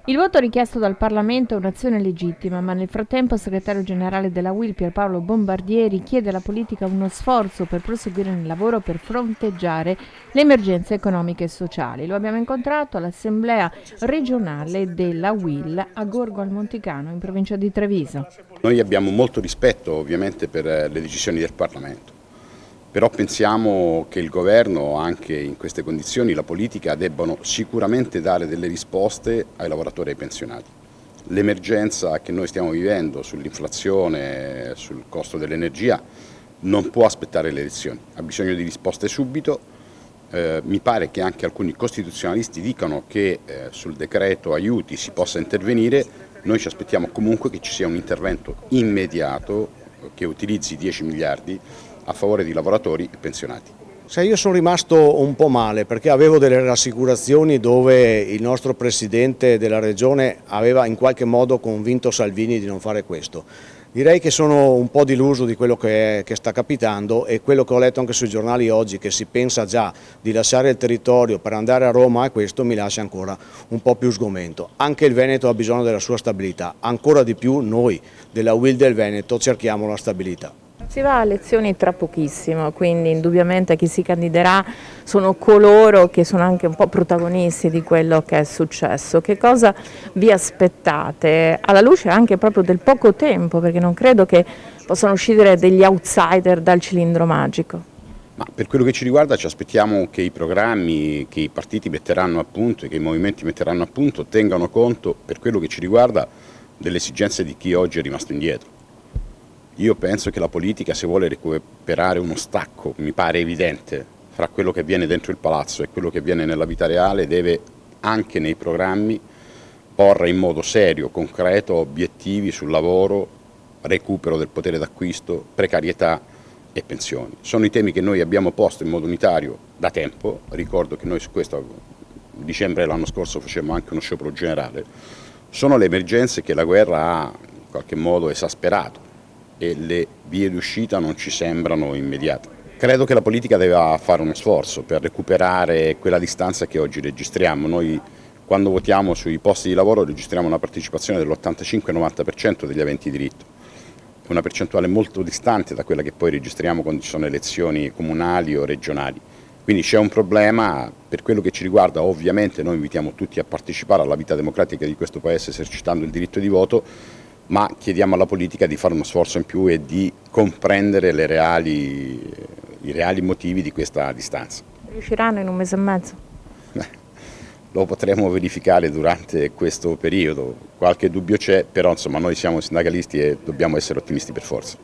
Il voto richiesto dal Parlamento è un'azione legittima, ma nel frattempo il segretario generale della UIL Pierpaolo Bombardieri chiede alla politica uno sforzo per proseguire nel lavoro per fronteggiare le emergenze economiche e sociali. Lo abbiamo incontrato all'assemblea regionale della UIL a Gorgo al Monticano, in provincia di Treviso. Noi abbiamo molto rispetto ovviamente per le decisioni del Parlamento. Però pensiamo che il governo, anche in queste condizioni, la politica debbano sicuramente dare delle risposte ai lavoratori e ai pensionati. L'emergenza che noi stiamo vivendo sull'inflazione, sul costo dell'energia, non può aspettare le elezioni, ha bisogno di risposte subito. Mi pare che anche alcuni costituzionalisti dicano che sul decreto aiuti si possa intervenire. Noi ci aspettiamo comunque che ci sia un intervento immediato che utilizzi 10 miliardi a favore di lavoratori e pensionati. Io sono rimasto un po' male perché avevo delle rassicurazioni dove il nostro Presidente della Regione aveva in qualche modo convinto Salvini di non fare questo. Direi che sono un po' deluso di quello che sta capitando, e quello che ho letto anche sui giornali oggi, che si pensa già di lasciare il territorio per andare a Roma, e questo mi lascia ancora un po' più sgomento. Anche il Veneto ha bisogno della sua stabilità, ancora di più noi della UIL del Veneto cerchiamo la stabilità. Si va a elezioni tra pochissimo, quindi indubbiamente chi si candiderà sono coloro che sono anche un po' protagonisti di quello che è successo. Che cosa vi aspettate alla luce anche proprio del poco tempo, perché non credo che possano uscire degli outsider dal cilindro magico? Ma per quello che ci riguarda ci aspettiamo che i programmi che i partiti metteranno a punto e che i movimenti metteranno a punto tengano conto, per quello che ci riguarda, delle esigenze di chi oggi è rimasto indietro. Io penso che la politica, se vuole recuperare uno stacco, mi pare evidente, fra quello che avviene dentro il palazzo e quello che avviene nella vita reale, deve anche nei programmi porre in modo serio, concreto, obiettivi sul lavoro, recupero del potere d'acquisto, precarietà e pensioni. Sono i temi che noi abbiamo posto in modo unitario da tempo. Ricordo che noi su questo a dicembre dell'anno scorso facemmo anche uno sciopero generale. Sono le emergenze che la guerra ha in qualche modo esasperato, e le vie d'uscita non ci sembrano immediate. Credo che la politica debba fare uno sforzo per recuperare quella distanza che oggi registriamo. Noi quando votiamo sui posti di lavoro registriamo una partecipazione dell'85-90% degli aventi diritto. È una percentuale molto distante da quella che poi registriamo quando ci sono elezioni comunali o regionali. Quindi c'è un problema. Per quello che ci riguarda, ovviamente noi invitiamo tutti a partecipare alla vita democratica di questo Paese esercitando il diritto di voto, ma chiediamo alla politica di fare uno sforzo in più e di comprendere i reali motivi di questa distanza. Riusciranno in un mese e mezzo? Lo potremo verificare durante questo periodo, qualche dubbio c'è, però insomma noi siamo sindacalisti e dobbiamo essere ottimisti per forza.